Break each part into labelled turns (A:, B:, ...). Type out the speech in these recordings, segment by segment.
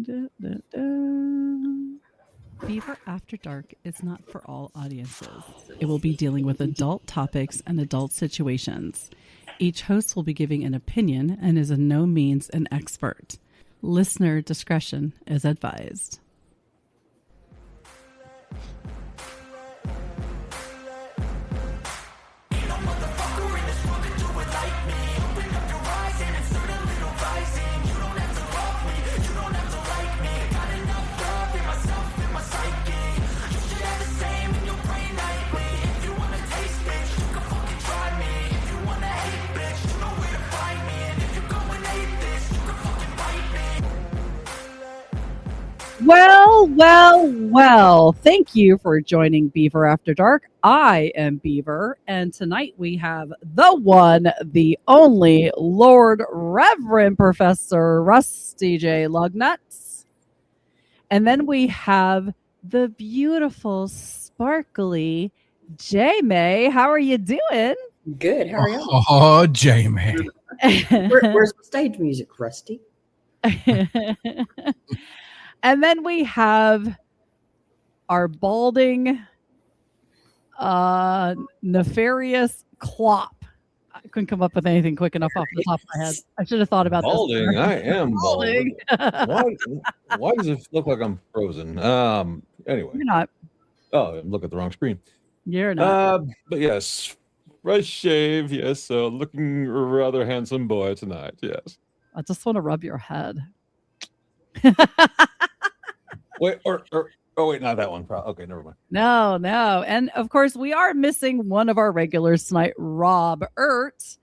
A: Da, da, da. Beaver After Dark is not for all audiences. It will be dealing with adult topics and adult situations. Each host will be giving an opinion and is in no means an expert. Listener discretion is advised. Well. Thank you for joining Beaver After Dark. I am Beaver, and tonight we have the one, the only Lord Reverend Professor Rusty J. Lugnuts. And then we have the beautiful, sparkly J. May. How are you doing?
B: Good. How are you?
C: Oh, Jamie.
B: Where's the stage music, Rusty?
A: And then we have our balding, nefarious Clop. I couldn't come up with anything quick enough off the top of my head. I should have thought about
D: balding.
A: this.
D: I am balding. Why does it look like I'm frozen? Anyway.
A: You're not.
D: Oh, I'm looking at the wrong screen.
A: You're not.
D: But yes, fresh shave. Yes, so looking rather handsome boy tonight. Yes.
A: I just want to rub your head.
D: Wait, wait, not that one. Okay, never mind.
A: No. And of course, we are missing one of our regulars tonight, Rob Ert.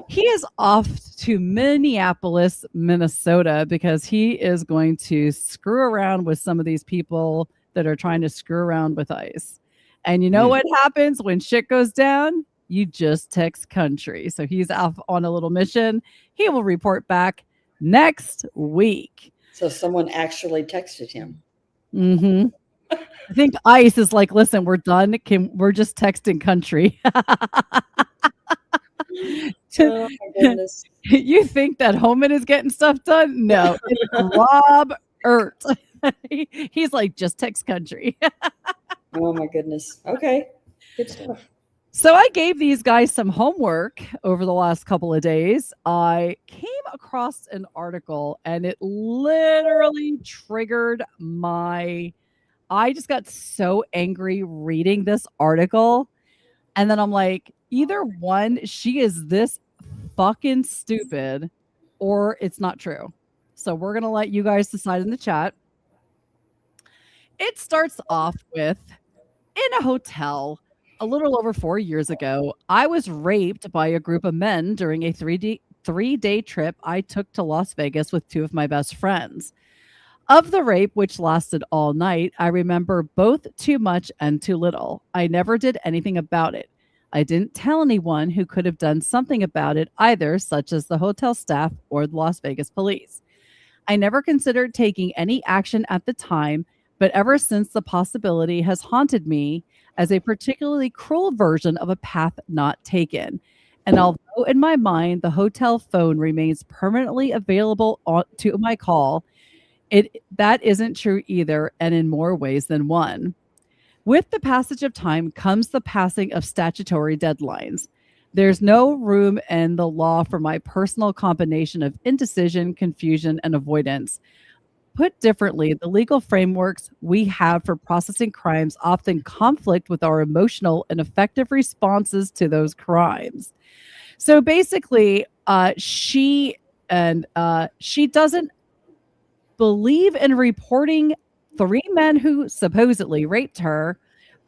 A: He is off to Minneapolis, Minnesota, because he is going to screw around with some of these people that are trying to screw around with ICE. And you know what happens when shit goes down? You just text country. So he's off on a little mission. He will report back next week.
B: So someone actually texted him.
A: Mm-hmm. I think ICE is like, listen, we're done. We're just texting country.
B: Oh my goodness.
A: You think that Homan is getting stuff done? No, it's Rob Ert. He's like, just text country.
B: Oh my goodness. Okay. Good stuff.
A: So I gave these guys some homework over the last couple of days. I came across an article and it literally triggered I just got so angry reading this article. And then I'm like, either one, she is this fucking stupid or it's not true. So we're going to let you guys decide in the chat. It starts off with, in a hotel, a little over 4 years ago, I was raped by a group of men during a three-day trip I took to Las Vegas with two of my best friends. Of the rape, which lasted all night, I remember both too much and too little. I never did anything about it. I didn't tell anyone who could have done something about it either, such as the hotel staff or the Las Vegas police. I never considered taking any action at the time, but ever since the possibility has haunted me as a particularly cruel version of a path not taken. And although in my mind the hotel phone remains permanently available to my call, that isn't true either, and in more ways than one. With the passage of time comes the passing of statutory deadlines. There's no room in the law for my personal combination of indecision, confusion, and avoidance. Put differently, the legal frameworks we have for processing crimes often conflict with our emotional and effective responses to those crimes. So basically, she doesn't believe in reporting 3 men who supposedly raped her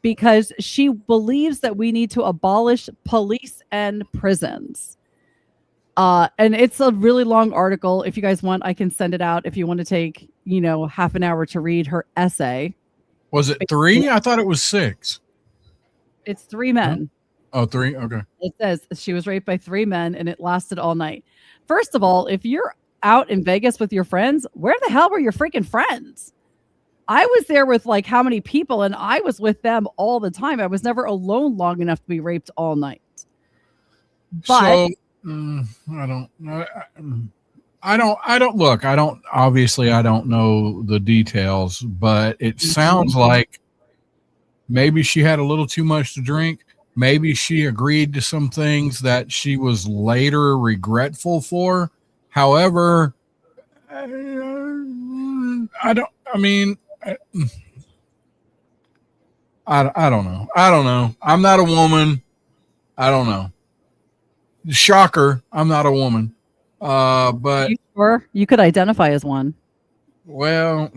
A: because she believes that we need to abolish police and prisons. And it's a really long article. If you guys want, I can send it out if you want to take, half an hour to read her essay.
C: Was it 3? I thought it was 6.
A: It's 3 men.
C: Oh, 3? Okay.
A: It says she was raped by 3 men and it lasted all night. First of all, if you're out in Vegas with your friends, where the hell were your freaking friends? I was there with like how many people, and I was with them all the time. I was never alone long enough to be raped all night. But
C: I don't know. I don't look. Obviously, I don't know the details, but it sounds like maybe she had a little too much to drink. Maybe she agreed to some things that she was later regretful for. However, I don't, I mean, I don't know. I don't know. I'm not a woman. I don't know. Shocker. I'm not a woman. But
A: You sure? You could identify as one.
C: well,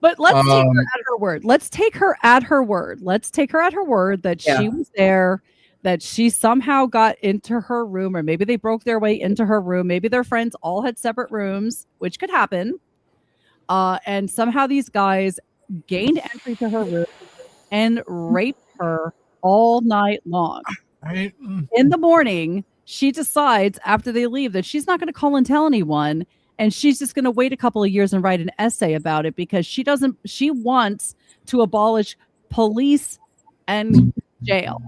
A: But let's take her
C: um,
A: at her word. Let's take her at her word. Let's take her at her word that
B: Yeah.
A: she was there, that she somehow got into her room, or maybe they broke their way into her room. Maybe their friends all had separate rooms, which could happen. And somehow these guys gained entry to her room and raped her all night long.
C: I,
A: In the morning, she decides after they leave that she's not going to call and tell anyone. And she's just going to wait a couple of years and write an essay about it because she wants to abolish police and jail.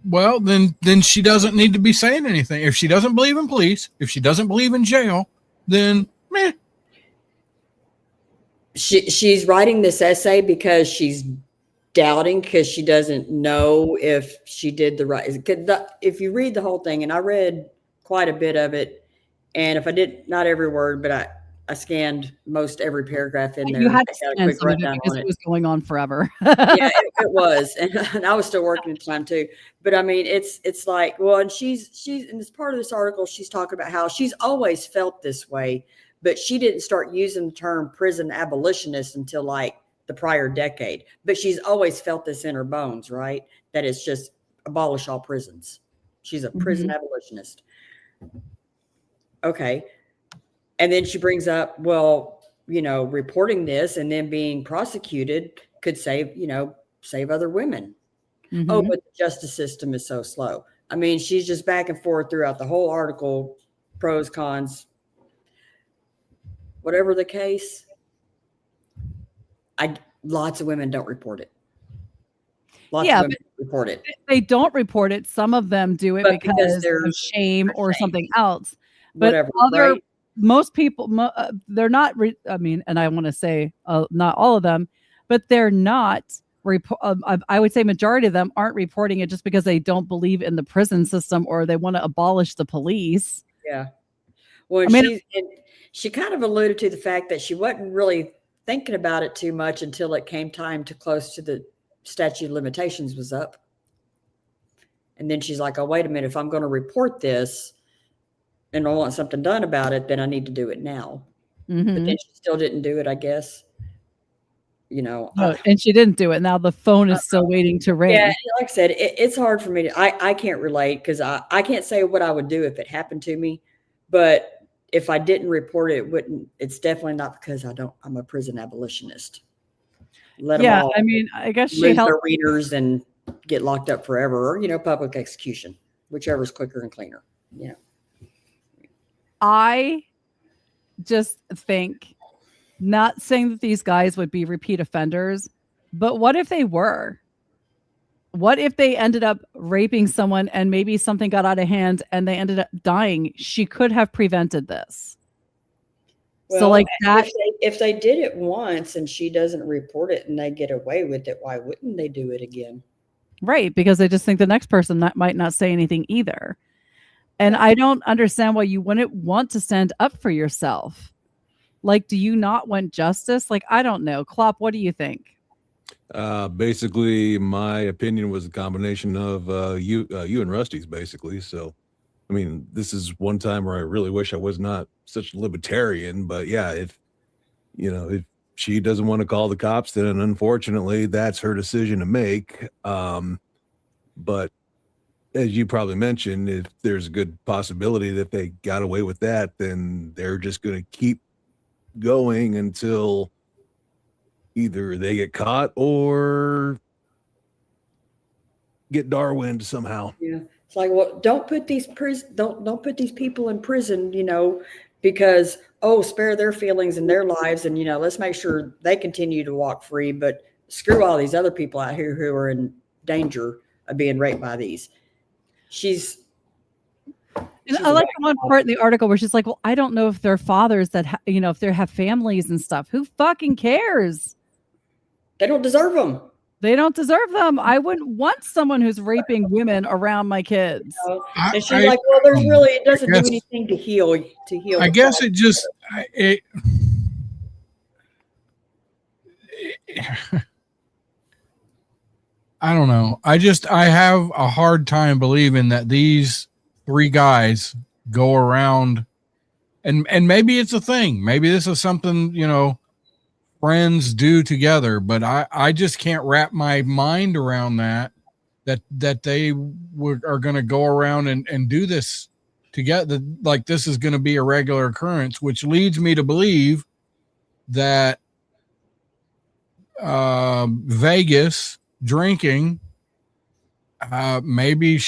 C: well, then she doesn't need to be saying anything. If she doesn't believe in police, if she doesn't believe in jail, then meh.
B: She's writing this essay because she's doubting because she doesn't know if she did the right. If you read the whole thing, and I read quite a bit of it, and if I did not every word, but I scanned most every paragraph in there.
A: You had
B: I
A: to
B: got a
A: scan
B: quick
A: some of it
B: rundown
A: because
B: on
A: it
B: it.
A: was going on forever.
B: Yeah, it was, and I was still working at the time too. But I mean, it's like, well, and she's in this part of this article, she's talking about how she's always felt this way, but she didn't start using the term prison abolitionist until like the prior decade. But she's always felt this in her bones, right? That it's just abolish all prisons. She's a prison abolitionist. Okay. And then she brings up, well, reporting this and then being prosecuted could save other women. Oh, but the justice system is so slow. I mean, she's just back and forth throughout the whole article, pros, cons, whatever the case. Lots of women don't report it. Lots of women don't report it.
A: They don't report it. Some of them do it
B: But
A: because of
B: there's
A: shame or something else. But
B: whatever, right?
A: most people, they're not. I mean, and I want to say not all of them, but they're not. I would say majority of them aren't reporting it just because they don't believe in the prison system or they want to abolish the police.
B: Yeah. Well,
A: I mean,
B: she kind of alluded to the fact that she wasn't really thinking about it too much until it came time to close to the statute of limitations was up. And then she's like, oh, wait a minute. If I'm going to report this and I want something done about it, then I need to do it now. But then she still didn't do it, I guess.
A: And she didn't do it. Now the phone is still waiting to ring.
B: Yeah, like I said, it's hard for me to. I can't relate because I can't say what I would do if it happened to me. But if I didn't report it, wouldn't. It's definitely not because I'm a prison abolitionist. Let them all.
A: I mean, I guess she
B: lose
A: helped
B: their readers and get locked up forever, or public execution, whichever's quicker and cleaner.
A: I just think. Not saying that these guys would be repeat offenders, but what if they were? What if they ended up raping someone and maybe something got out of hand and they ended up dying? She could have prevented this.
B: Well,
A: so like that.
B: If they did it once and she doesn't report it and they get away with it, why wouldn't they do it again?
A: Right, because they just think the next person might not say anything either. And I don't understand why you wouldn't want to stand up for yourself. Like, do you not want justice? Like, I don't know. Klopp, what do you think?
D: Basically, my opinion was a combination of you and Rusty's, basically. So, I mean, this is one time where I really wish I was not such a libertarian. But yeah, if she doesn't want to call the cops, then unfortunately, that's her decision to make. But as you probably mentioned, if there's a good possibility that they got away with that, then they're just going to keep going until either they get caught or get Darwined somehow.
B: Yeah, it's like, well, don't put these don't put these people in prison, because spare their feelings and their lives, and let's make sure they continue to walk free. But screw all these other people out here who are in danger of being raped by these.
A: And
B: She's
A: I
B: a
A: like
B: white
A: the one
B: mom.
A: part in the article where she's like, "Well, I don't know if they're fathers that if they have families and stuff. Who fucking cares?
B: They don't deserve them.
A: They don't deserve them. I wouldn't want someone who's raping women around my kids."
B: And she's like, well, there's really, it doesn't do
C: guess-
B: anything to heal
C: I
B: the
C: guess
B: problem.
C: it just I don't know. I have a hard time believing that these three guys go around and maybe it's a thing. Maybe this is something, friends do together, but I just can't wrap my mind around that they are going to go around and do this together. Like this is going to be a regular occurrence, which leads me to believe that Vegas drinking, maybe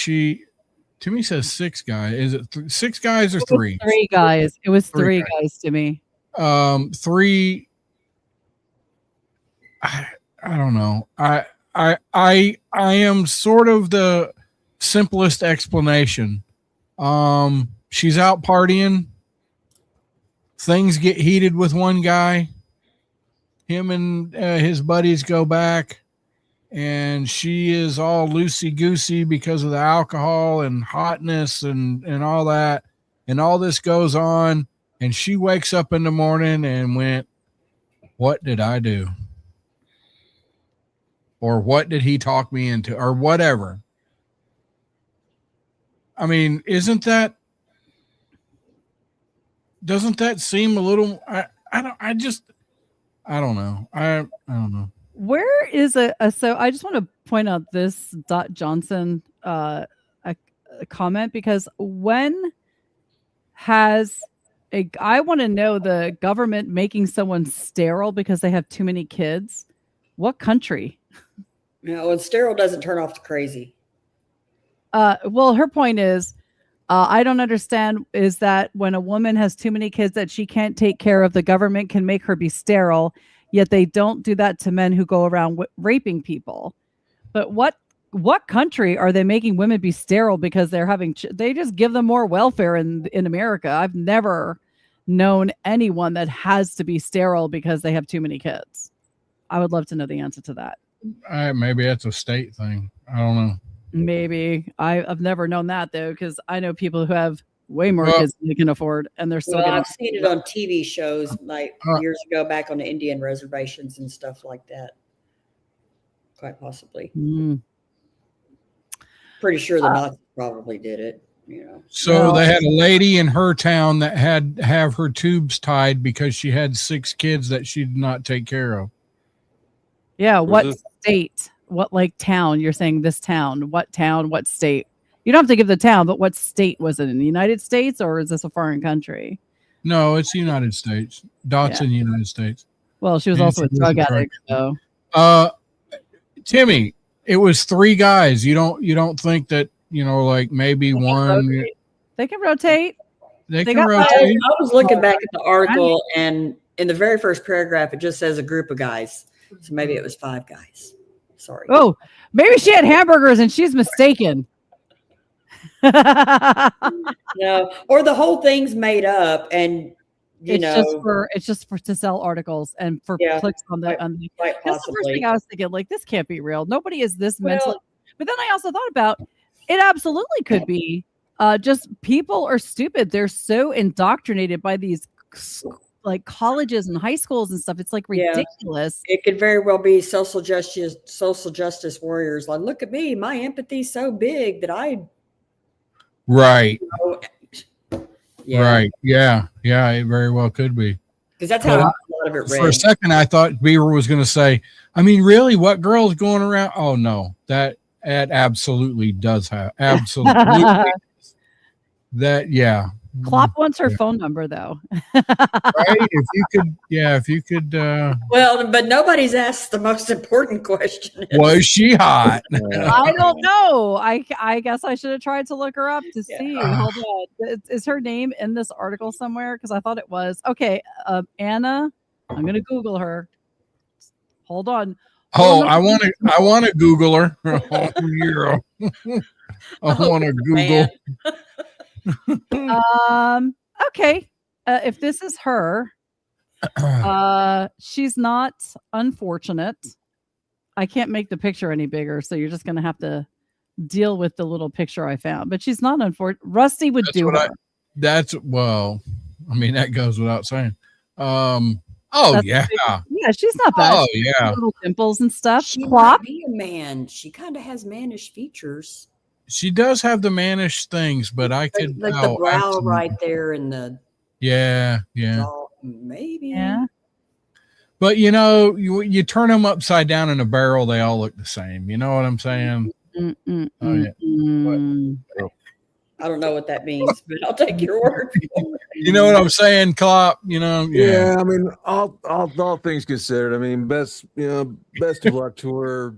C: Timmy says 6 guys. Is it 6 guys or 3?
A: 3 guys. It was 3
C: guys.
A: guys to me.
C: 3. I don't know. I am sort of the simplest explanation. She's out partying. Things get heated with one guy. Him and his buddies go back, and she is all loosey goosey because of the alcohol and hotness and all that. And all this goes on, and she wakes up in the morning and went, "What did I do?" Or what did he talk me into, or whatever. I mean, doesn't that seem a little, I don't know. I don't know.
A: Where is so I just want to point out this Dot Johnson a comment, because when has I want to know the government making someone sterile because they have too many kids? What country?
B: And sterile doesn't turn off the crazy.
A: Well, her point is, I don't understand is that when a woman has too many kids that she can't take care of, the government can make her be sterile, yet they don't do that to men who go around raping people. But what country are they making women be sterile because they're having they just give them more welfare in America? I've never known anyone that has to be sterile because they have too many kids. I would love to know the answer to that.
C: Maybe that's a state thing. I don't know.
A: Maybe I've never known that though, because I know people who have way more kids than they can afford, and they're still.
B: I've seen it on TV shows like years ago, back on the Indian reservations and stuff like that. Quite possibly. Pretty sure the Nazis probably did it.
C: So they had a lady in her town that had to have her tubes tied because she had 6 kids that she did not take care of.
A: Yeah, what state? What town? You're saying this town? What town? What state? You don't have to give the town, but what state was it in? The United States, or is this a foreign country?
C: No, it's the United States. Dot's in the United States.
A: Well, she was also a drug addict, so.
C: Timmy, it was 3 guys. You don't think that maybe one?
A: They can rotate.
C: They can rotate.
B: I was looking back at the article, and in the very first paragraph, it just says a group of guys. So maybe it was 5 guys. Sorry.
A: Oh, maybe she had hamburgers and she's mistaken.
B: No, or the whole thing's made up, and
A: it's just for to sell articles and for clicks on the.
B: Quite
A: That's the first thing I was thinking. This can't be real. Nobody is this mentally. But then I also thought about it. Absolutely could be. Just people are stupid. They're so indoctrinated by these colleges and high schools and stuff. It's ridiculous.
B: It could very well be social justice warriors. Like, look at me, my empathy's so big that I.
C: Right. Right. Yeah. It very well could be.
B: Because that's how a lot of it read.
C: For a second, I thought Beaver was going to say, I mean, really, what girl's going around? Oh, no, that absolutely does have. Absolutely.
A: Klopp wants her phone number, though.
C: Right? If you could.
B: Well, but nobody's asked the most important question.
C: Was she hot?
A: I don't know. I guess I should have tried to look her up to see. Hold on. Is her name in this article somewhere? Because I thought it was. Okay, Anna. I'm going to Google her. Hold on.
C: I want to Google her. I want to Google.
A: Okay. If this is her, she's not unfortunate. I can't make the picture any bigger, so you're just going to have to deal with the little picture I found. But she's not unfortunate. Rusty would do her.
C: Well, I mean, that goes without saying. Yeah.
A: Yeah, she's not bad.
C: Oh,
A: She's
C: yeah.
A: little dimples and stuff.
B: She
A: Clock.
B: might be a man. She kind of has mannish features.
C: She does have the mannish things, but I could
B: like the brow right there and the
C: yeah.
B: Maybe.
A: Yeah.
C: But you turn them upside down in a barrel, they all look the same. You know what I'm saying?
A: Yeah.
B: I don't know what that means, but I'll take your word.
C: You know what I'm saying, Klopp?
D: Yeah. I mean, all things considered, I mean, best of luck to her,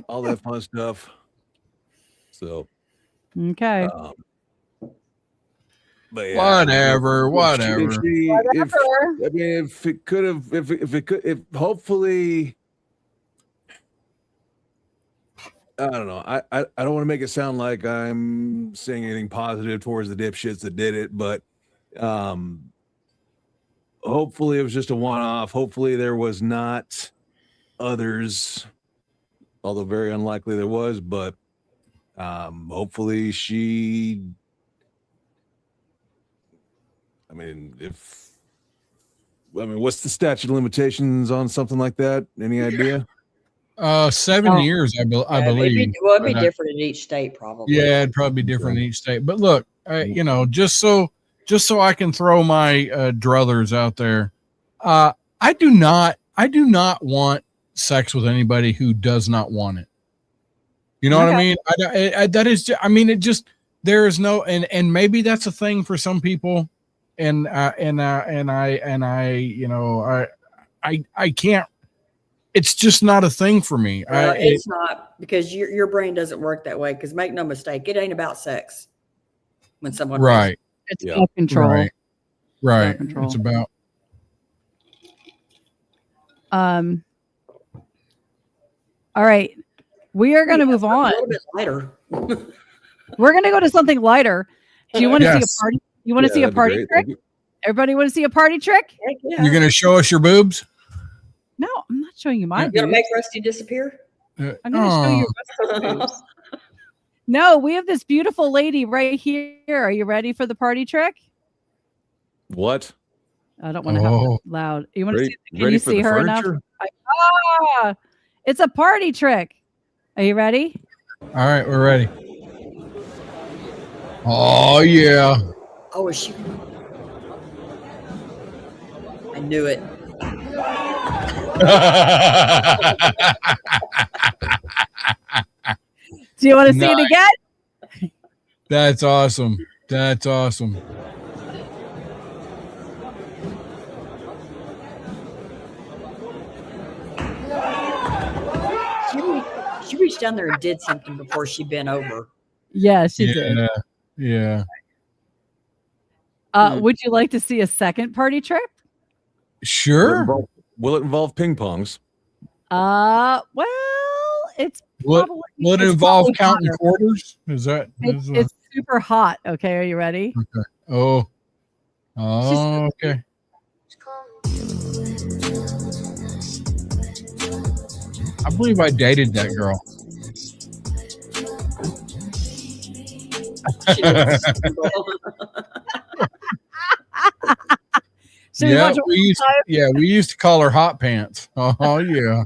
D: all that fun stuff. So,
A: Okay.
D: But yeah,
C: whatever.
D: If hopefully, I don't know. I don't want to make it sound like I'm saying anything positive towards the dipshits that did it, but hopefully it was just a one-off. Hopefully there was not others, although very unlikely there was, but hopefully she, what's the statute of limitations on something like that? Any idea?
C: 7 years, I believe.
B: It'd be different in each state, probably.
C: Yeah, it'd probably be different in each state. But look, just so I can throw my druthers out there, I do not want sex with anybody who does not want it. You know what I mean? There is no, and maybe that's a thing for some people, and I can't. It's just not a thing for me.
B: It's not, because your brain doesn't work that way. Because make no mistake, it ain't about sex. When someone
A: it's about control.
C: Right. It's about.
A: All right, we are going to move on.
B: A little bit lighter.
A: We're going to go to something lighter. Do you want to see a party? You want to see a party trick? Everybody want to see a party trick?
B: Yeah.
C: You're going to show us your boobs?
A: No, I'm not showing you my boobs.
B: You're going to make Rusty disappear?
A: I'm going to show you Rusty's boobs. No, we have this beautiful lady right here. Are you ready for the party trick?
D: What?
A: I don't want to have it loud. You want to see? Can you see her enough? It's a party trick. Are you ready?
C: All right, we're ready. Oh yeah.
B: Oh, is she? I knew it.
A: Do you want to see it again?
C: That's awesome. That's awesome.
B: She reached down there and did something before she bent over.
A: Yeah, she did.
C: Yeah.
A: Would you like to see a second party trick?
C: Sure.
D: Will it involve ping pongs?
A: Well, it's probably.
C: Will it involve counting quarters? Is that?
A: It's super hot. Okay, are you ready?
C: Okay. Oh, okay. I believe I dated that girl. Yeah, we used to call her Hot Pants. Oh yeah.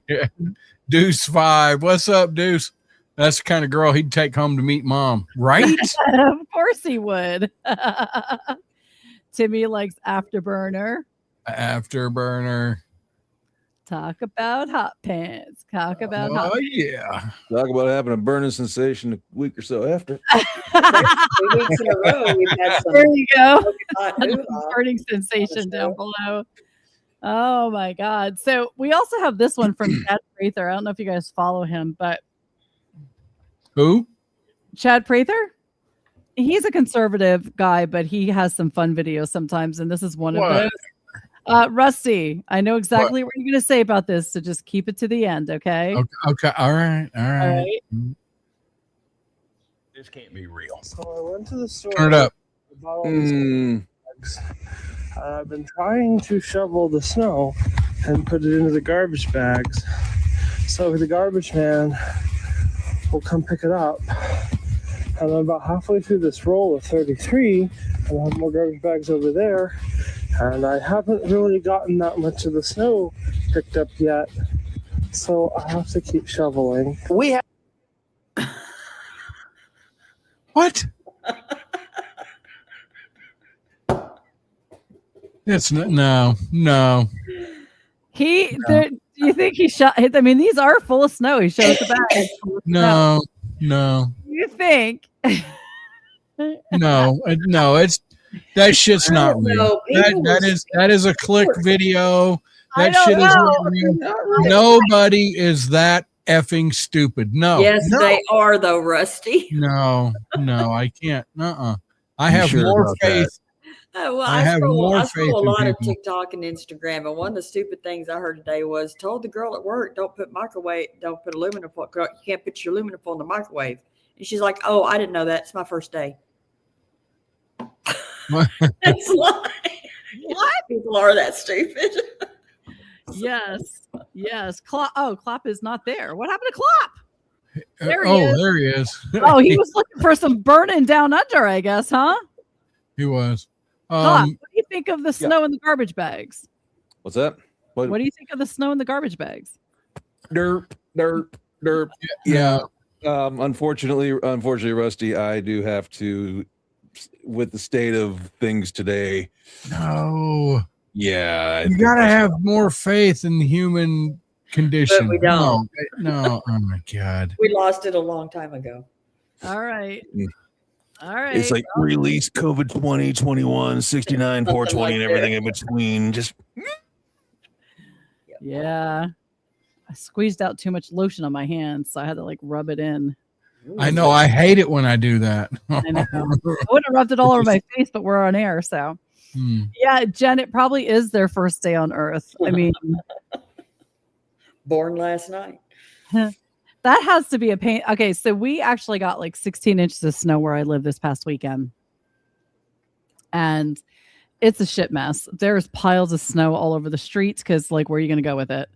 C: Yeah. Deuce 5. What's up, Deuce? That's the kind of girl he'd take home to meet mom, right?
A: Of course he would. Timmy likes Afterburner. Talk about hot pants. Talk about hot pants.
C: Yeah.
D: Talk about having a burning sensation a week or so after.
B: 2 weeks in a row, we've had some.
A: There you go.
B: Hot
A: burning sensation down below. Oh my God. So we also have this one from Chad Prather. I don't know if you guys follow him, but
C: who?
A: Chad Prather? He's a conservative guy, but he has some fun videos sometimes, and this is one of those. Rusty, I know exactly what you're going to say about this, so just keep it to the end, okay?
C: Okay. All right.
A: All right.
C: This can't be real.
E: So I went to the store.
C: Turn it up.
E: Bought all these bags. I've been trying to shovel the snow and put it into the garbage bags. So the garbage man will come pick it up. And I'm about halfway through this roll of 33, and I have more garbage bags over there. And I haven't really gotten that much of the snow picked up yet. So I have to keep shoveling.
C: What? It's no.
A: Do you think he shot? I mean, these are full of snow. He shows the bag.
C: No.
A: You think?
C: No. It's that shit's not real. That is a click video. That shit is not real. Nobody is that effing stupid. No.
B: Yes, they are though, Rusty.
C: No, I can't. I have more faith.
B: Well,
C: I have more faith
B: a
C: in
B: lot of
C: people.
B: TikTok and Instagram, and one of the stupid things I heard today was told the girl at work, don't put aluminum foil. You can't put your aluminum foil in the microwave. And she's like, "Oh, I didn't know that. It's my first day." It's like, what? People are that stupid.
A: Yes. Clop is not there. What happened to Clop? There
C: he is.
A: Oh, he was looking for some burning down under, I guess, huh?
C: He was.
A: Clop, what do you think of the snow in the garbage bags?
D: What's that?
A: What do you think of the snow in the garbage bags?
D: Derp. Yeah. Unfortunately, Rusty, I do have to, with the state of things today.
C: No.
D: Yeah.
C: You gotta have more faith in the human condition.
B: But we don't.
C: No. Oh my God.
B: We lost it a long time ago.
A: All right.
D: It's like release COVID 2021, 69, 420, and everything in between. Just
A: yeah. I squeezed out too much lotion on my hands, so I had to like rub it in.
C: I know. I hate it when I do that.
A: I know. I would have rubbed it all over my face, but we're on air, so. Yeah, Jen, it probably is their first day on Earth. I mean,
B: born last night.
A: That has to be a pain. Okay, so we actually got like 16 inches of snow where I live this past weekend. And it's a shit mess. There's piles of snow all over the streets because, like, where are you going to go with it?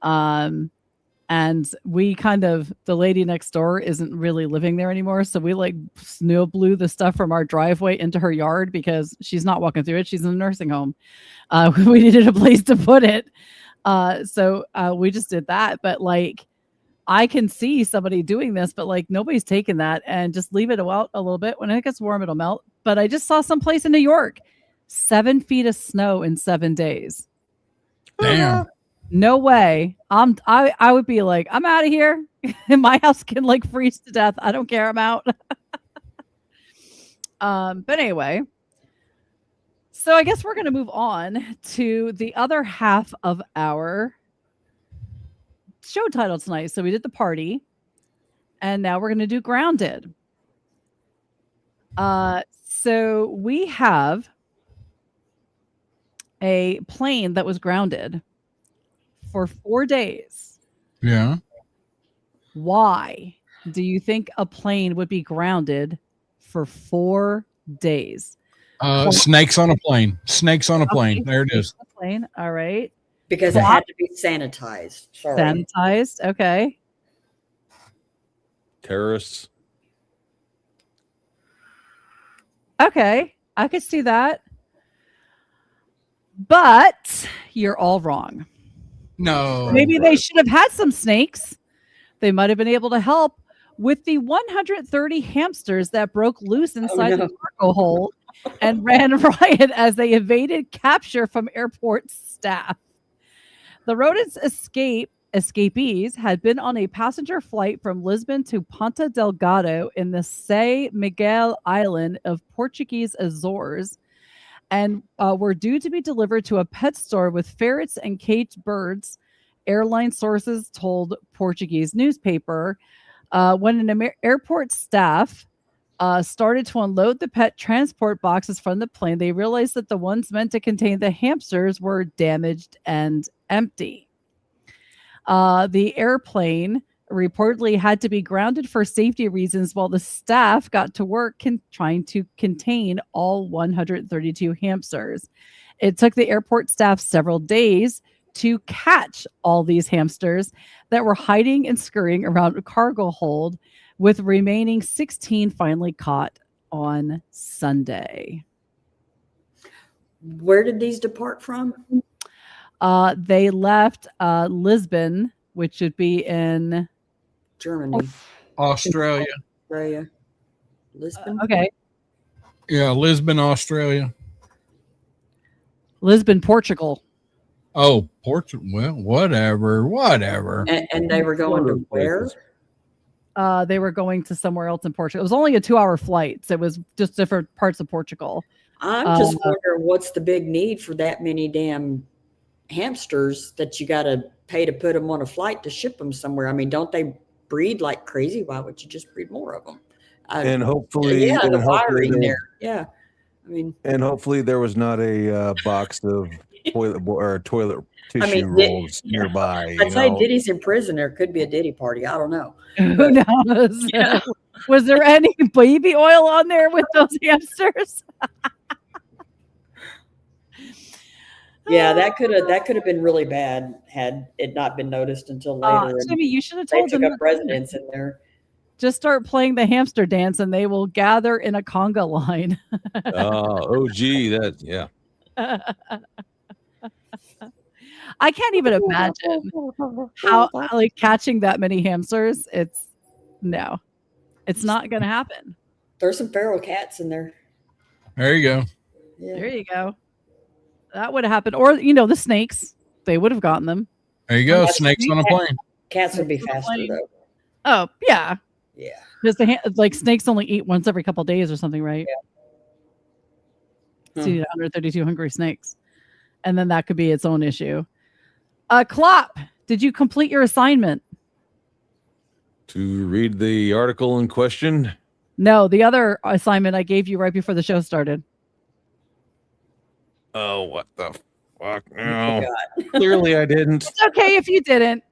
A: And we the lady next door isn't really living there anymore. So we like snow blew the stuff from our driveway into her yard because she's not walking through it. She's in a nursing home. We needed a place to put it. So we just did that. But like, I can see somebody doing this, but like nobody's taking that and just leave it out a little bit. When it gets warm, it'll melt. But I just saw someplace in New York, 7 feet of snow in 7 days.
C: Damn.
A: No way. I would be like, I'm out of here. My house can like freeze to death. I don't care. I'm out. But anyway, so I guess we're going to move on to the other half of our show title tonight. So we did the party, and now we're going to do grounded. So we have a plane that was grounded for 4 days.
C: Yeah.
A: Why do you think a plane would be grounded for 4 days?
C: Snakes on a plane. Snakes on a plane. There it is.
A: Plane. All right.
B: Because it had to be sanitized. Sorry.
A: Sanitized. Okay.
D: terrorists.
A: Okay. I could see that. But you're all wrong.
C: No.
A: Maybe they should have had some snakes. They might have been able to help with the 130 hamsters that broke loose inside the cargo hold and ran riot as they evaded capture from airport staff. The rodents escapees had been on a passenger flight from Lisbon to Ponta Delgado in the São Miguel Island of Portuguese Azores, and were due to be delivered to a pet store with ferrets and caged birds, airline sources told Portuguese newspaper. When an airport staff started to unload the pet transport boxes from the plane, they realized that the ones meant to contain the hamsters were damaged and empty. The airplane reportedly had to be grounded for safety reasons while the staff got to work trying to contain all 132 hamsters. It took the airport staff several days to catch all these hamsters that were hiding and scurrying around a cargo hold, with remaining 16 finally caught on Sunday.
B: Where did these depart from?
A: They left Lisbon, which should be in
B: Germany,
C: Australia.
B: Australia, Lisbon.
A: Okay,
C: Yeah, Lisbon, Australia.
A: Lisbon, Portugal.
C: Oh, Portugal. Well, whatever.
B: And they were going to where?
A: They were going to somewhere else in Portugal. It was only a 2-hour flight, so it was just different parts of Portugal.
B: I'm just wondering what's the big need for that many damn hamsters that you got to pay to put them on a flight to ship them somewhere. I mean, don't they breed like crazy? Why would you just breed more of them?
D: And hopefully,
B: yeah, the
D: and hopefully
B: wiring there. Yeah, I mean,
D: and hopefully there was not a box of toilet tissue
B: mean,
D: rolls nearby.
B: I'd say Diddy's in prison. There could be a Diddy party. I don't know.
A: Who knows?
B: Yeah.
A: Was there any baby oil on there with those hamsters?
B: Yeah, that could have been really bad had it not been noticed until later.
A: Jimmy, you should have
B: They
A: told
B: took
A: them
B: up residence in there.
A: just start playing the hamster dance and they will gather in a conga line.
D: Oh, gee, yeah.
A: I can't even imagine how like catching that many hamsters. It's not going to happen.
B: There's some feral cats in there.
C: There you go.
B: Yeah.
A: There you go. That would have happened. Or, the snakes, they would have gotten them.
C: There you go. Snakes on a plane.
B: Cats would be faster though.
A: Oh, yeah.
B: Yeah.
A: Because snakes only eat once every couple of days or something, right?
B: Yeah.
A: So you need 132 hungry snakes. And then that could be its own issue. Klopp, did you complete your assignment?
D: To read the article in question.
A: No, the other assignment I gave you right before the show started.
D: Oh, what the fuck? No. Clearly I didn't.
A: It's okay if you didn't.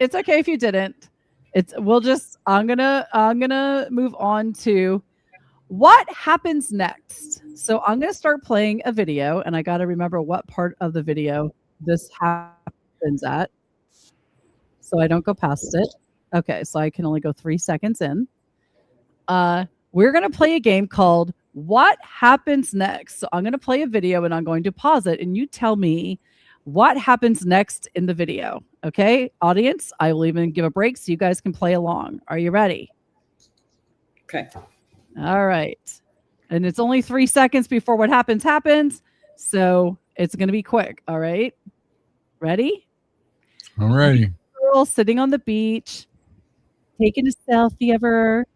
A: I'm gonna move on to what happens next. So I'm gonna start playing a video, and I gotta remember what part of the video this happens at, so I don't go past it. Okay, so I can only go 3 seconds in. We're gonna play a game called What Happens Next. So I'm gonna play a video, and I'm going to pause it, and you tell me what happens next in the video. Okay, audience, I will even give a break so you guys can play along. Are you ready?
B: Okay.
A: All right. And it's only 3 seconds before what happens. So it's going to be quick. All right. Ready?
C: I'm ready.
A: Girl sitting on the beach, taking a selfie of her.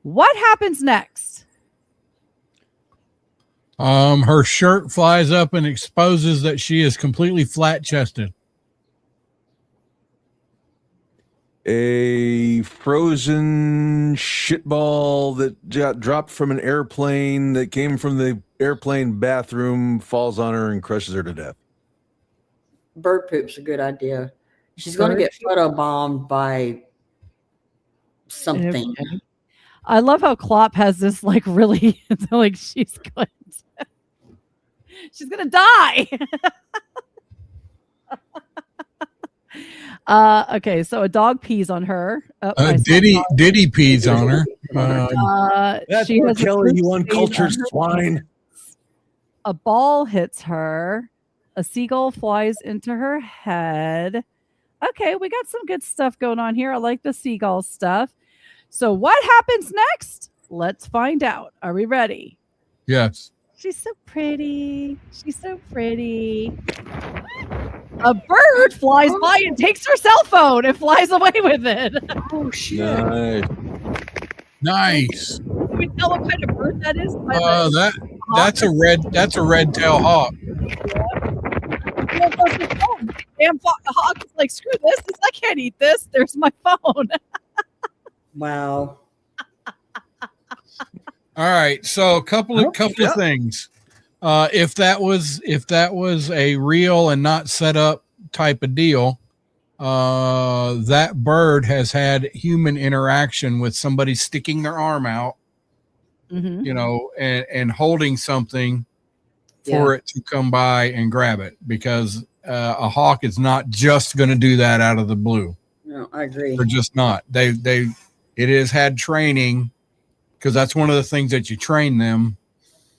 A: What happens next?
C: Her shirt flies up and exposes that she is completely flat chested.
D: A frozen shitball that got dropped from an airplane that came from the airplane bathroom falls on her and crushes her to death.
B: Bird poop's a good idea. She's going to get photobombed by something.
A: Okay. I love how Klopp has this really like she's going to die. Okay, so a dog pees on her.
C: Diddy pees on her.
D: That's
A: she has
D: Kelly, you uncultured swine.
A: A ball hits her. A seagull flies into her head. Okay, we got some good stuff going on here. I like the seagull stuff. So what happens next? Let's find out. Are we ready?
C: Yes.
A: She's so pretty. A bird flies by and takes her cell phone and flies away with it.
B: Oh, shit.
C: Nice.
A: Can we tell what kind of bird that is?
C: That's a red tail hawk.
A: Damn hawk is like, screw this. I can't eat this. There's my phone.
B: Wow.
C: All right. So a couple of
B: Yeah.
C: things. If that was a real and not set up type of deal, that bird has had human interaction with somebody sticking their arm out,
A: Mhm.
C: and holding something for it to come by and grab it, because a hawk is not just going to do that out of the blue.
B: No, I agree.
C: They're just not. It has had training, because that's one of the things that you train them,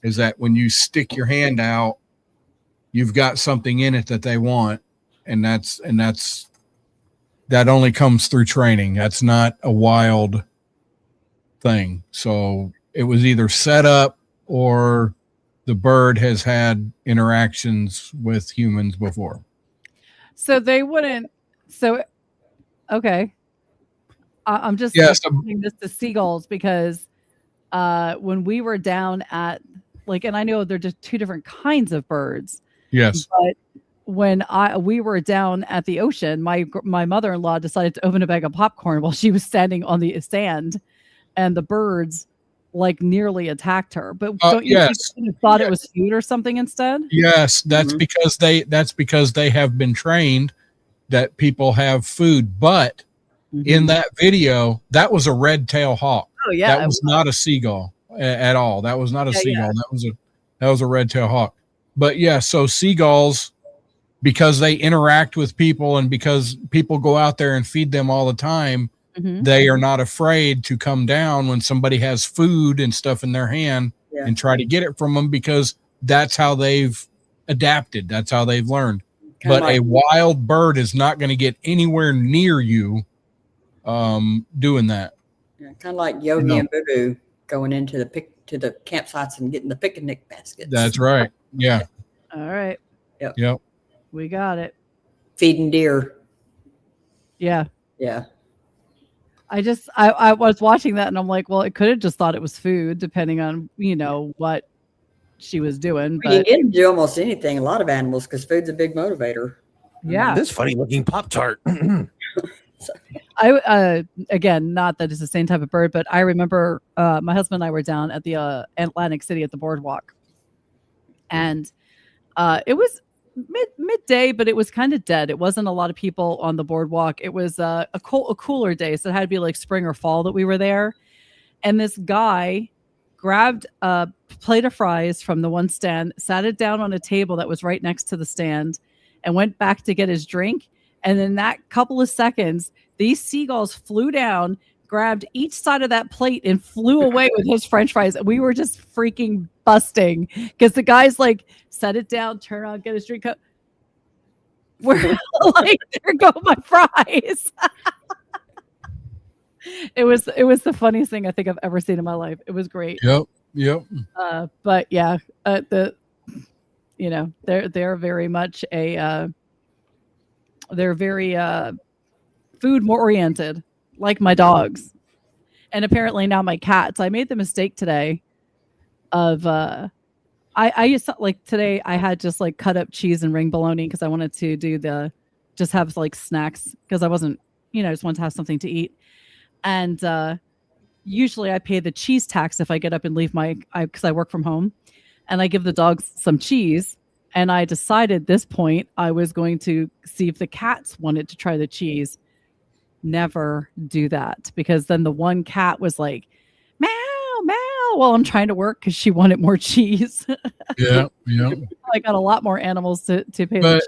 C: is that when you stick your hand out, you've got something in it that they want, and that only comes through training. That's not a wild thing. So it was either set up or the bird has had interactions with humans before.
A: So they wouldn't. So okay, I'm just
C: Yes.
A: explaining this to seagulls because when we were down at and I know they're just two different kinds of birds,
C: Yes.
A: but when we were down at the ocean, my mother-in-law decided to open a bag of popcorn while she was standing on the sand, and the birds nearly attacked her. But don't you think they thought it was food or something instead?
C: Yes, that's because they have been trained that people have food. But in that video, that was a red-tailed hawk.
A: Oh yeah,
C: that was not a seagull at all. That was not a seagull.
A: Yeah.
C: That was a red-tailed hawk. But yeah, so seagulls, because they interact with people and because people go out there and feed them all the time, they are not afraid to come down when somebody has food and stuff in their hand and try to get it from them, because that's how they've adapted. That's how they've learned. But a wild bird is not going to get anywhere near you doing that.
B: Yeah, kind of like Yogi and Boo going into the campsites and getting the picnic baskets.
C: That's right. Yeah.
A: All right.
C: Yep.
A: We got it.
B: Feeding deer.
A: Yeah.
B: Yeah.
A: I was watching that and I'm like, well, it could have just thought it was food, depending on what she was doing. But
B: you can get them to do almost anything. A lot of animals, because food's a big motivator.
A: Yeah.
D: This funny looking Pop-Tart.
A: I again, not that it's the same type of bird, but I remember my husband and I were down at the Atlantic City at the boardwalk, and it was midday, but it was kind of dead. It wasn't a lot of people on the boardwalk. It was a cooler day, so it had to be like spring or fall that we were there. And this guy grabbed a plate of fries from the one stand, sat it down on a table that was right next to the stand, and went back to get his drink. And in that couple of seconds, these seagulls flew down, grabbed each side of that plate, and flew away with his French fries. We were just freaking busting because the guy's like, set it down, turn around, get his drink up. We're like, there go my fries. It was the funniest thing I think I've ever seen in my life. It was great.
C: Yep.
A: But yeah, they're very much they're very food more oriented, like my dogs, and apparently now my cats. I made the mistake today of I used to, today I had just cut up cheese and ring bologna because I wanted to do just have snacks because I wasn't just wanted to have something to eat. And usually I pay the cheese tax if I get up and leave because I work from home, and I give the dogs some cheese. And I decided this point I was going to see if the cats wanted to try the cheese. Never do that, because then the one cat was like, meow, meow, while I'm trying to work because she wanted more cheese.
C: Yeah.
A: I got a lot more animals to pay.
C: But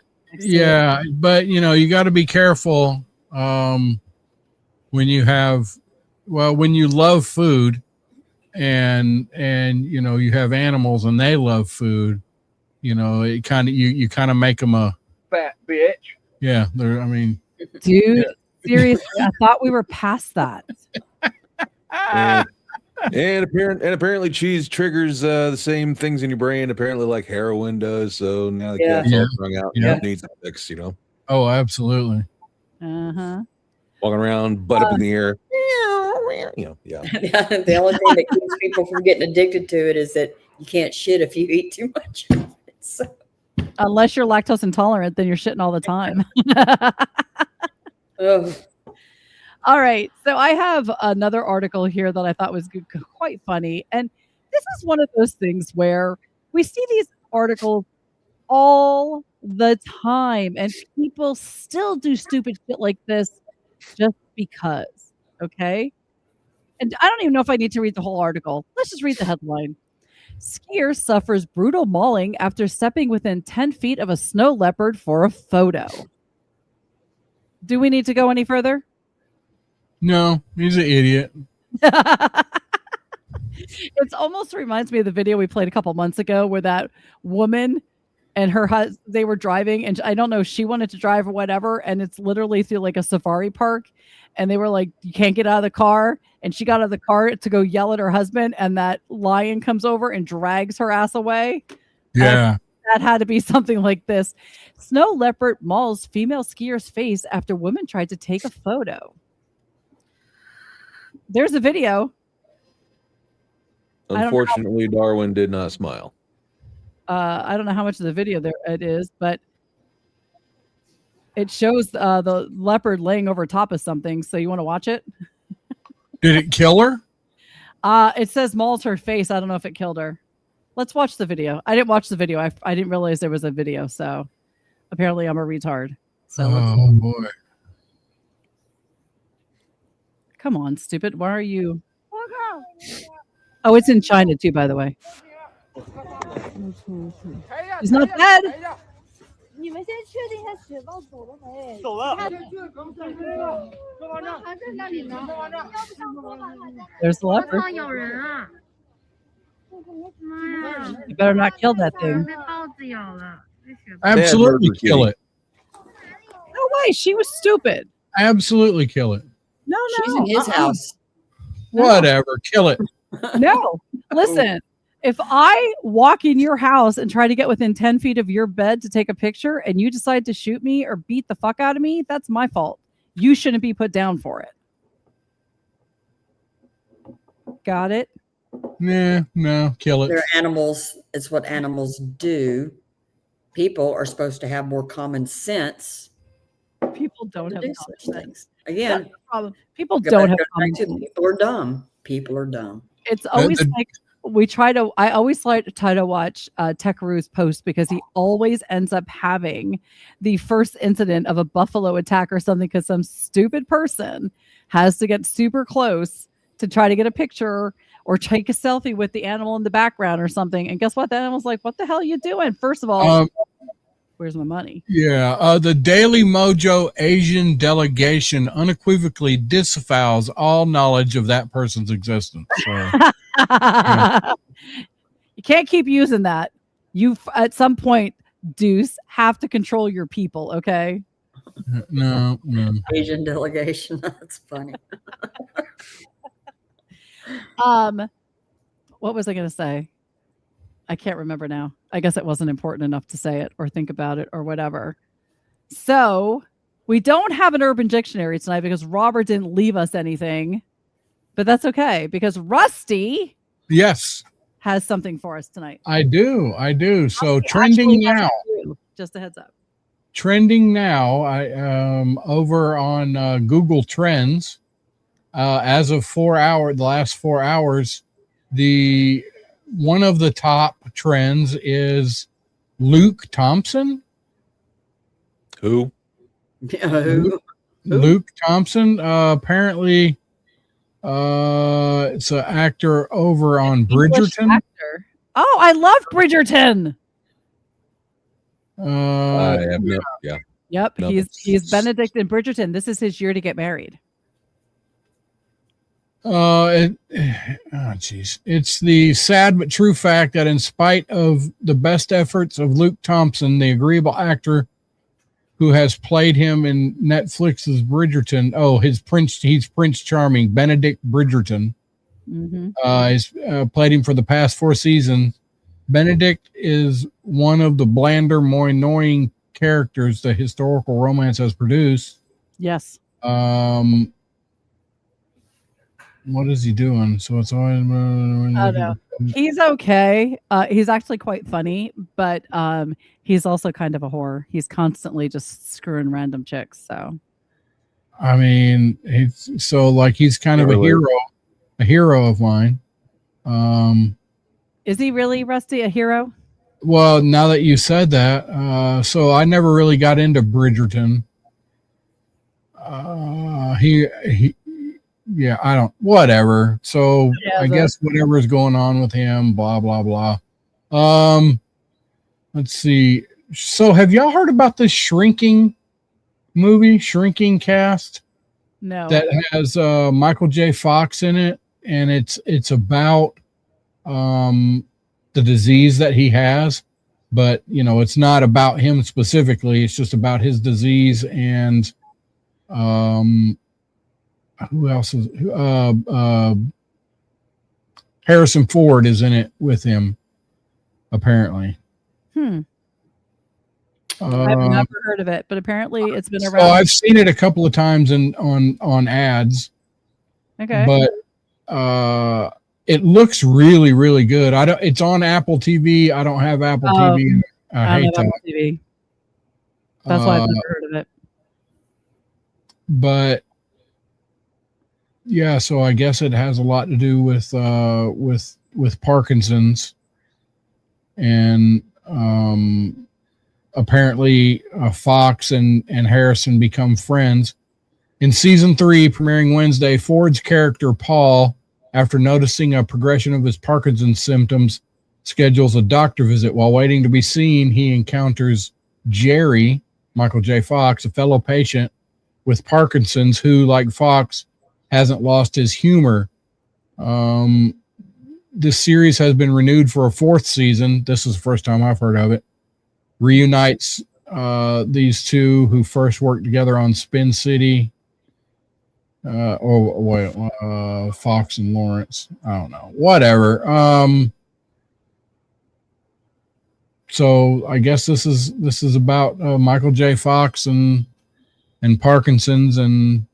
C: but you got to be careful when you love food and you have animals and they love food. It kind of you kind of make them a
E: Fat bitch.
C: Yeah,
A: dude, seriously, I thought we were past that.
D: And apparently cheese triggers the same things in your brain, apparently, like heroin does. So now the cat's all strung out.
C: Yeah.
D: Needs a fix,
C: Oh, absolutely.
A: Uh-huh.
D: Walking around, butt up in the air.
B: The only thing that keeps people from getting addicted to it is that you can't shit if you eat too much.
A: Unless you're lactose intolerant, then you're shitting all the time. All right. So I have another article here that I thought was quite funny. And this is one of those things where we see these articles all the time, and people still do stupid shit like this just because. Okay. And I don't even know if I need to read the whole article. Let's just read the headline. Skier suffers brutal mauling after stepping within 10 feet of a snow leopard for a photo. Do we need to go any further?
C: No, he's an idiot.
A: It almost reminds me of the video we played a couple months ago where that woman and her husband, they were driving, and I don't know, she wanted to drive or whatever, and it's literally through like a safari park, and they were like, you can't get out of the car, and she got out of the car to go yell at her husband, and that lion comes over and drags her ass away.
C: Yeah.
A: That had to be something like this. Snow leopard mauls female skier's face after woman tried to take a photo. There's a video.
D: Unfortunately, Darwin did not smile.
A: I don't know how much of the video there it is, but it shows the leopard laying over top of something. So you want to watch it?
C: Did it kill her?
A: It says mauls her face. I don't know if it killed her. Let's watch the video. I didn't watch the video. I didn't realize there was a video. So apparently I'm a retard. So
C: oh boy.
A: Come on, stupid. Why are you? Oh, it's in China too, by the way. He's not dead. There's the leopard. You better not kill that thing.
C: Absolutely kill it.
A: No way. She was stupid.
C: Absolutely kill it.
A: No.
B: She's in his house.
C: Whatever. Kill it.
A: No. Listen, if I walk in your house and try to get within 10 feet of your bed to take a picture and you decide to shoot me or beat the fuck out of me, that's my fault. You shouldn't be put down for it. Got it?
C: Nah, no, kill it.
B: They're animals. It's what animals do. People are supposed to have more common sense.
A: People don't
B: to
A: have
B: do
A: common
B: such
A: sense.
B: things. Again,
A: Problem. People
B: go
A: don't
B: back
A: have
B: to
A: common
B: to
A: sense.
B: people are dumb. People are dumb.
A: It's always like I always like to try to watch Tekaru's post because he always ends up having the first incident of a buffalo attack or something because some stupid person has to get super close to try to get a picture or take a selfie with the animal in the background or something. And guess what? The animal's like, what the hell are you doing? First of all, where's my money?
C: Yeah. The Daily Mojo Asian delegation unequivocally disavows all knowledge of that person's existence. So, yeah.
A: You can't keep using that. You, at some point, Deuce, have to control your people, okay?
C: No.
B: Asian delegation. That's funny.
A: What was I going to say? I can't remember now. I guess it wasn't important enough to say it or think about it or whatever. So we don't have an urban dictionary tonight because Robert didn't leave us anything, but that's okay because Rusty
C: Yes,
A: has something for us tonight.
C: I do. So
A: Rusty
C: trending
A: actually has
C: now.
A: a clue. Just a heads up.
C: Trending now. I over on Google Trends. As of the last 4 hours, one of the top trends is Luke Thompson.
D: Who?
B: Who?
C: Luke Thompson. Apparently, it's an actor over on Bridgerton.
A: Actor. Oh, I love Bridgerton.
D: I have no. Yeah.
A: Yep,
D: No.
A: he's Benedict in Bridgerton. This is his year to get married.
C: Jeez. It's the sad but true fact that in spite of the best efforts of Luke Thompson, the agreeable actor who has played him in Netflix's Bridgerton, he's Prince Charming, Benedict Bridgerton, he's played him for the past 4 seasons. Benedict is one of the blander, more annoying characters the historical romance has produced.
A: Yes.
C: What is he doing? So it's always.
A: Oh no, he's okay. He's actually quite funny, but he's also kind of a whore. He's constantly just screwing random chicks. So,
C: I mean, he's kind of a hero of mine.
A: Is he really, Rusty, a hero?
C: Well, now that you said that, so I never really got into Bridgerton. He yeah, I don't, whatever. So I guess whatever is going on with him, blah, blah, blah. Let's see. So have y'all heard about this Shrinking movie, Shrinking Cast?
A: No.
C: That has Michael J. Fox in it, and it's about the disease that he has, but it's not about him specifically. It's just about his disease, and who else is Harrison Ford is in it with him, apparently.
A: I've never heard of it, but apparently it's been around.
C: So I've seen it a couple of times on ads.
A: Okay.
C: But it looks really, really good. It's on Apple TV. I don't have Apple TV. I hate that. Apple TV.
A: That's why I've never heard of it.
C: But yeah, so I guess it has a lot to do with Parkinson's, and apparently Fox and Harrison become friends. In season 3, premiering Wednesday, Ford's character Paul, after noticing a progression of his Parkinson's symptoms, schedules a doctor visit. While waiting to be seen, he encounters Jerry, Michael J. Fox, a fellow patient with Parkinson's who, like Fox, hasn't lost his humor. This series has been renewed for a 4th season. This is the first time I've heard of it. Reunites these two who first worked together on Spin City. Fox and Lawrence. I don't know. Whatever. So I guess this is about Michael J. Fox and Parkinson's, and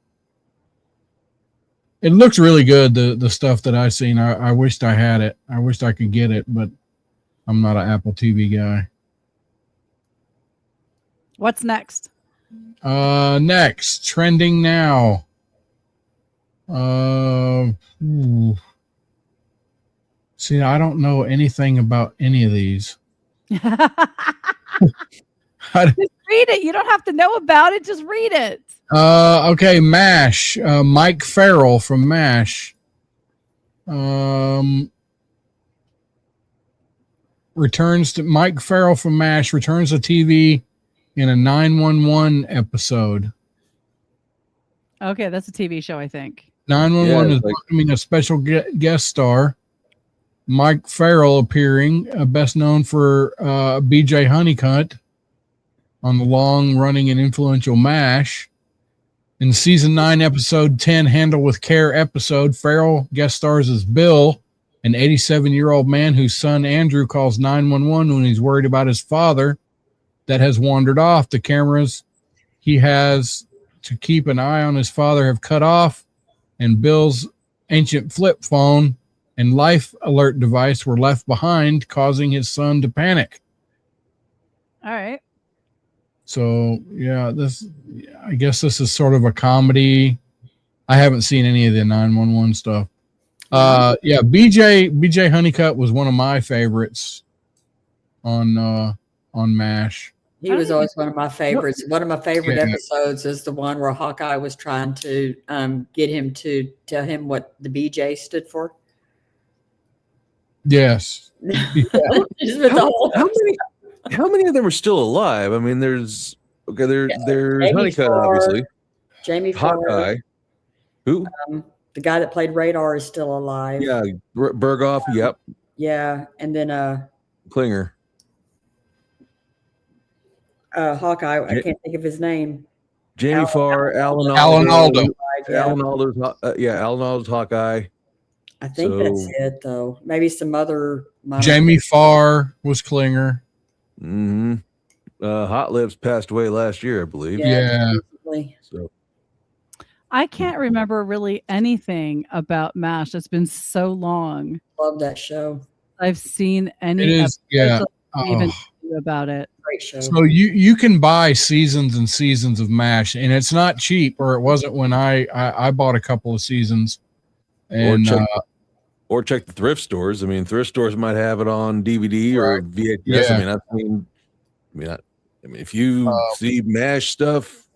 C: it looks really good. The stuff that I've seen. I wished I had it. I wished I could get it, but I'm not an Apple TV guy.
A: What's next?
C: Next, trending now. See, I don't know anything about any of these.
A: Just read it. You don't have to know about it. Just read it.
C: Okay, MASH. Mike Farrell from MASH. Mike Farrell from MASH returns to TV in a 911 episode.
A: Okay, that's a TV show, I think.
C: 911 is welcoming a special guest star, Mike Farrell, appearing, best known for BJ Honeycutt on the long-running and influential MASH. In season 9, episode 10, Handle with Care episode, Farrell guest stars as Bill, an 87-year-old man whose son Andrew calls 911 when he's worried about his father that has wandered off. The cameras he has to keep an eye on his father have cut off, and Bill's ancient flip phone and life alert device were left behind, causing his son to panic.
A: All right.
C: So, yeah, I guess this is sort of a comedy. I haven't seen any of the 911 stuff. Yeah, BJ Honeycutt was one of my favorites on MASH.
B: He was always one of my favorites. One of my favorite episodes is the one where Hawkeye was trying to get him to tell him what the BJ stood for.
C: Yes.
D: How many of them are still alive? I mean, there's Honeycutt, obviously.
B: Jamie
D: Hawkeye. Who?
B: The guy that played Radar is still alive.
D: Yeah, Berghoff. Yep.
B: Yeah, and then
D: Klinger.
B: Hawkeye. I can't think of his name.
D: Jamie Farr, Alan
C: Aldo.
D: Alan Aldo's. Alan Aldo's Hawkeye.
B: I think that's it, though. Maybe some other.
C: Jamie Farr was Klinger.
D: Mm-hmm. Hot Lips passed away last year, I believe.
C: Yeah.
D: So
A: I can't remember really anything about MASH. It's been so long.
B: Love that show.
A: I've seen any.
C: It is, yeah.
A: Even about it.
B: Great show.
C: So you can buy seasons and seasons of MASH, and it's not cheap, or it wasn't when I bought a couple of seasons. And
D: Or check the thrift stores. I mean, thrift stores might have it on DVD or VHS.
C: Yeah.
D: I mean, if you see MASH stuff,